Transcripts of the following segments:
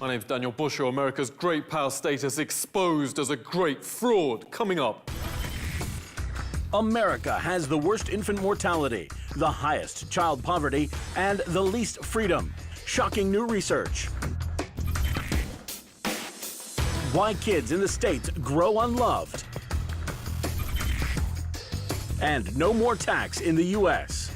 My name's Daniel Busher. America's great power status exposed as a great fraud. Coming up. America has the worst infant mortality, the highest child poverty, and the least freedom. Shocking new research. Why kids in the States grow unloved. And no more tax in the U.S.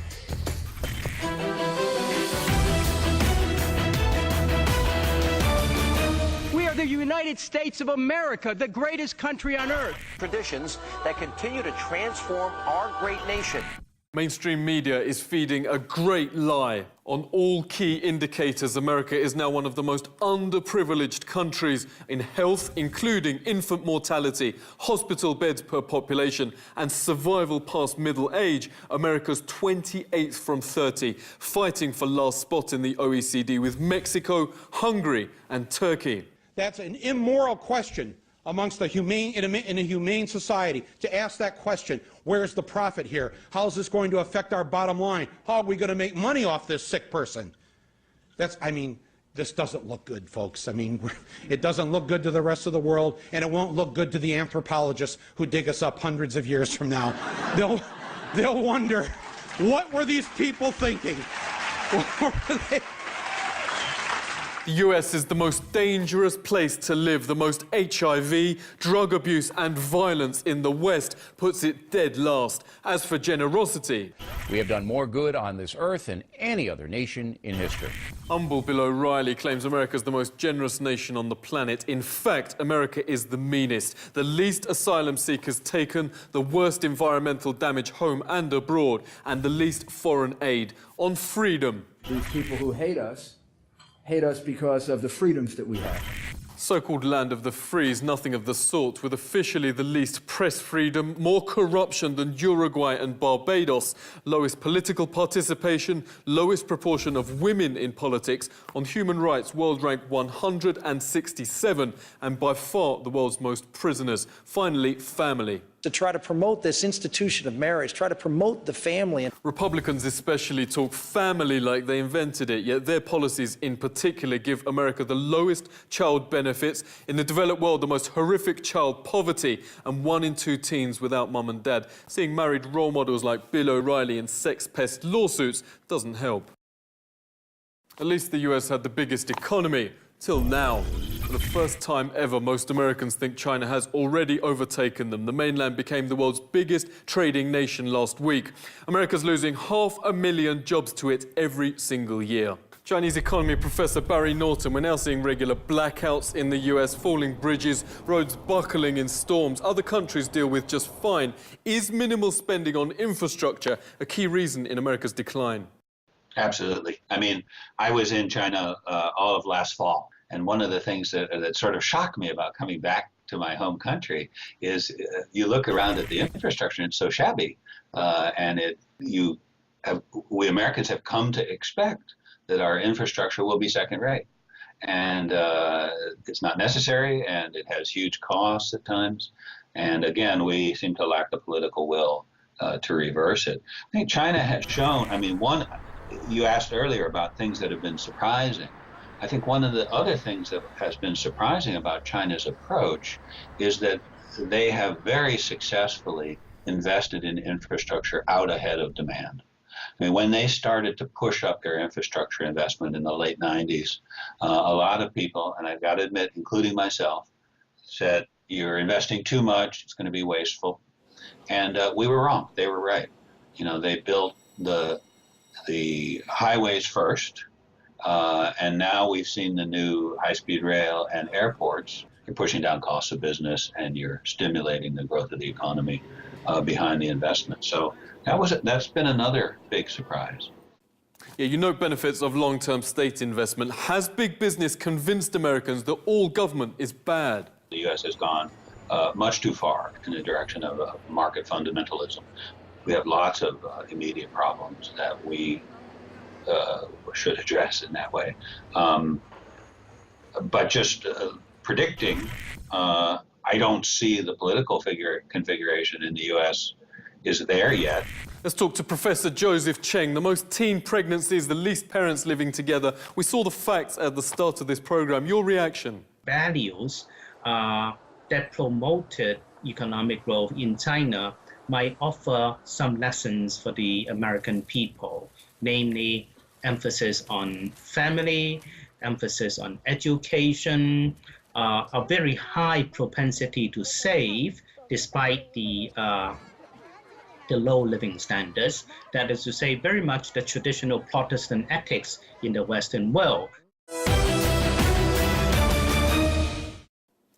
We are the United States of America, the greatest country on earth. Traditions that continue to transform our great nation. Mainstream media is feeding a great lie. On all key indicators, America is now one of the most underprivileged countries in health, including infant mortality, hospital beds per population, and survival past middle age. America's 28th from 30, fighting for last spot in the OECD with Mexico, Hungary, and Turkey. That's an immoral question amongst the humane, in a humane society, to ask that question. Where's the profit here? How is this going to affect our bottom line? How are we going to make money off this sick person? This doesn't look good, folks. It doesn't look good to the rest of the world, and it won't look good to the anthropologists who dig us up hundreds of years from now. They'll wonder, what were these people thinking? What were they? The US is the most dangerous place to live. The most HIV, drug abuse and violence in the West puts it dead last. As for generosity, we have done more good on this earth than any other nation in history. Humble Bill O'Reilly claims America's the most generous nation on the planet. In fact, America is the meanest, the least asylum seekers taken, the worst environmental damage home and abroad, and the least foreign aid. On freedom, these people who hate us because of the freedoms that we have. So-called land of the free is nothing of the sort, with officially the least press freedom, more corruption than Uruguay and Barbados, lowest political participation, lowest proportion of women in politics. On human rights, world ranked 167, and by far the world's most prisoners. Finally, family. To try to promote this institution of marriage, try to promote the family. Republicans especially talk family like they invented it, yet their policies in particular give America the lowest child benefits, in the developed world the most horrific child poverty, and 1 in 2 teens without mum and dad. Seeing married role models like Bill O'Reilly in sex pest lawsuits doesn't help. At least the US had the biggest economy, till now. For the first time ever, most Americans think China has already overtaken them. The mainland became the world's biggest trading nation last week. America's losing 500,000 jobs to it every single year. Chinese economy professor Barry Norton, we're now seeing regular blackouts in the US, falling bridges, roads buckling in storms. Other countries deal with just fine. Is minimal spending on infrastructure a key reason in America's decline? Absolutely. I was in China all of last fall. And one of the things that sort of shocked me about coming back to my home country is you look around at the infrastructure and it's so shabby. We Americans have come to expect that our infrastructure will be second rate. And it's not necessary, and it has huge costs at times. And again, we seem to lack the political will to reverse it. I think China has shown, you asked earlier about things that have been surprising. I think one of the other things that has been surprising about China's approach is that they have very successfully invested in infrastructure out ahead of demand. When they started to push up their infrastructure investment in the late 90s, a lot of people, and I've got to admit, including myself, said, you're investing too much, it's going to be wasteful. And we were wrong. They were right. They built the highways first. And now we've seen the new high-speed rail and airports. You're pushing down costs of business and you're stimulating the growth of the economy behind the investment. So that's been another big surprise. Yeah, you note benefits of long-term state investment. Has big business convinced Americans that all government is bad? The U.S. has gone much too far in the direction of market fundamentalism. We have lots of immediate problems that we should address in that way. But just predicting, I don't see the political configuration in the U.S. is there yet. Let's talk to Professor Joseph Cheng. The most teen pregnancies, the least parents living together. We saw the facts at the start of this program. Your reaction? Values that promoted economic growth in China might offer some lessons for the American people, namely emphasis on family, emphasis on education, a very high propensity to save despite the low living standards. That is to say, very much the traditional Protestant ethics in the Western world.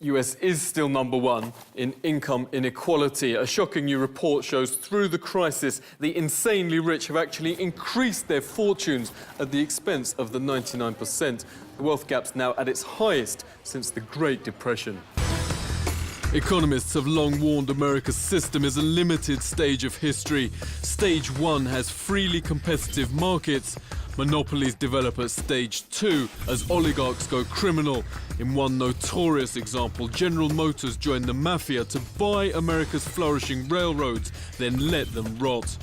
US is still #1 in income inequality. A shocking new report shows through the crisis, the insanely rich have actually increased their fortunes at the expense of the 99%. The wealth gap's now at its highest since the Great Depression. Economists have long warned America's system is a limited stage of history. Stage 1 has freely competitive markets. Monopolies develop at stage 2 as oligarchs go criminal. In one notorious example, General Motors joined the mafia to buy America's flourishing railroads, then let them rot.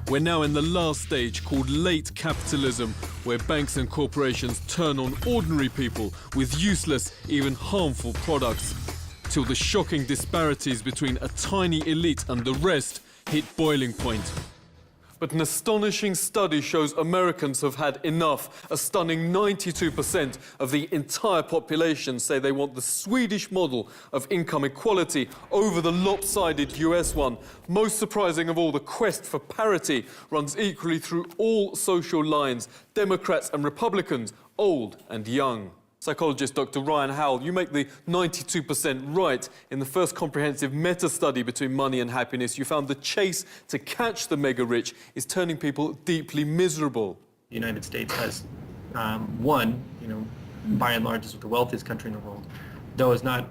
We're now in the last stage called late capitalism, where banks and corporations turn on ordinary people with useless, even harmful products, till the shocking disparities between a tiny elite and the rest hit boiling point. But an astonishing study shows Americans have had enough. A stunning 92% of the entire population say they want the Swedish model of income equality over the lopsided US one. Most surprising of all, the quest for parity runs equally through all social lines, Democrats and Republicans, old and young. Psychologist Dr. Ryan Howell, you make the 92% right. In the first comprehensive meta-study between money and happiness, you found the chase to catch the mega-rich is turning people deeply miserable. The United States has won, by and large, is the wealthiest country in the world, though it's not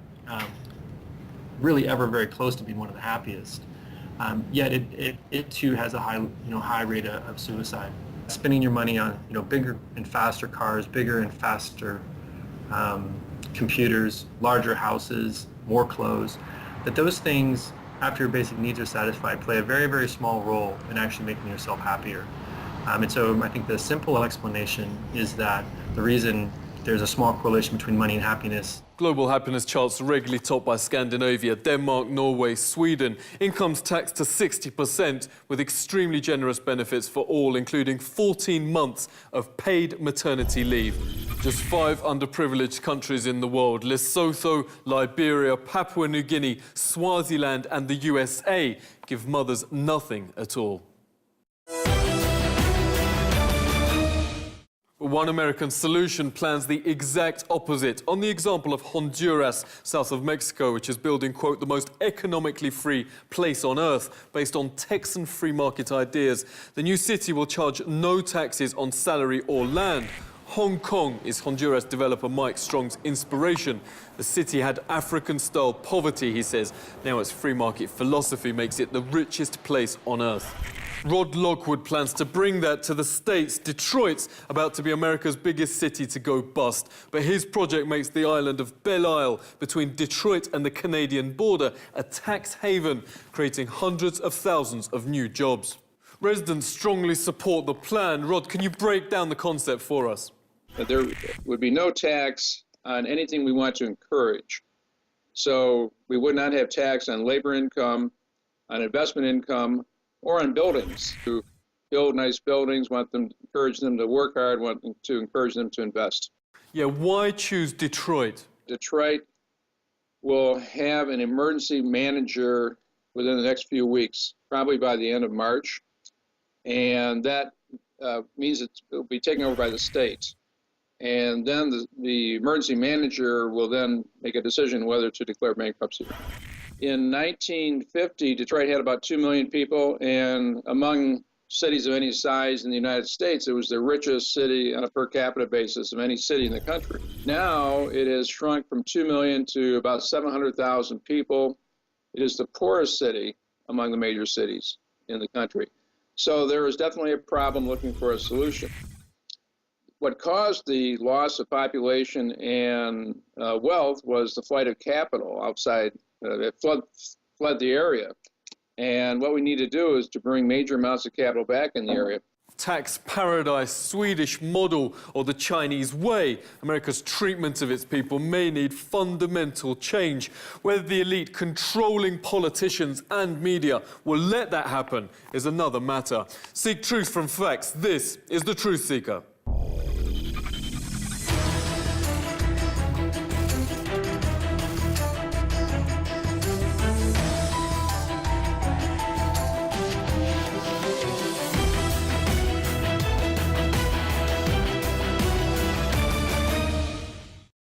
really ever very close to being one of the happiest. Yet it too has a high rate of suicide. Spending your money on bigger and faster cars, bigger and faster computers, larger houses, more clothes, that those things, after your basic needs are satisfied, play a very, very small role in actually making yourself happier. And so I think the simple explanation is that the reason there's a small correlation between money and happiness. Global happiness charts are regularly topped by Scandinavia, Denmark, Norway, Sweden. Income's taxed to 60% with extremely generous benefits for all, including 14 months of paid maternity leave. Just 5 underprivileged countries in the world, Lesotho, Liberia, Papua New Guinea, Swaziland and the USA, give mothers nothing at all. One American solution plans the exact opposite. On the example of Honduras, south of Mexico, which is building, quote, the most economically free place on earth based on Texan free market ideas. The new city will charge no taxes on salary or land. Hong Kong is Honduras developer Mike Strong's inspiration. The city had African-style poverty, he says. Now its free market philosophy makes it the richest place on earth. Rod Lockwood plans to bring that to the States. Detroit's about to be America's biggest city to go bust. But his project makes the island of Belle Isle between Detroit and the Canadian border a tax haven, creating hundreds of thousands of new jobs. Residents strongly support the plan. Rod, can you break down the concept for us? There would be no tax on anything we want to encourage. So we would not have tax on labor income, on investment income, or on buildings. To build nice buildings, encourage them to work hard, want to encourage them to invest. Yeah, why choose Detroit? Detroit will have an emergency manager within the next few weeks, probably by the end of March. And that means it will be taken over by the state. And then the emergency manager will then make a decision whether to declare bankruptcy. In 1950, Detroit had about 2 million people, and among cities of any size in the United States, it was the richest city on a per capita basis of any city in the country. Now it has shrunk from 2 million to about 700,000 people. It is the poorest city among the major cities in the country. So there is definitely a problem looking for a solution. What caused the loss of population and wealth was the flight of capital outside. It fled the area. And what we need to do is to bring major amounts of capital back in the area. Tax paradise, Swedish model, or the Chinese way, America's treatment of its people may need fundamental change. Whether the elite controlling politicians and media will let that happen is another matter. Seek truth from facts. This is The Truth Seeker.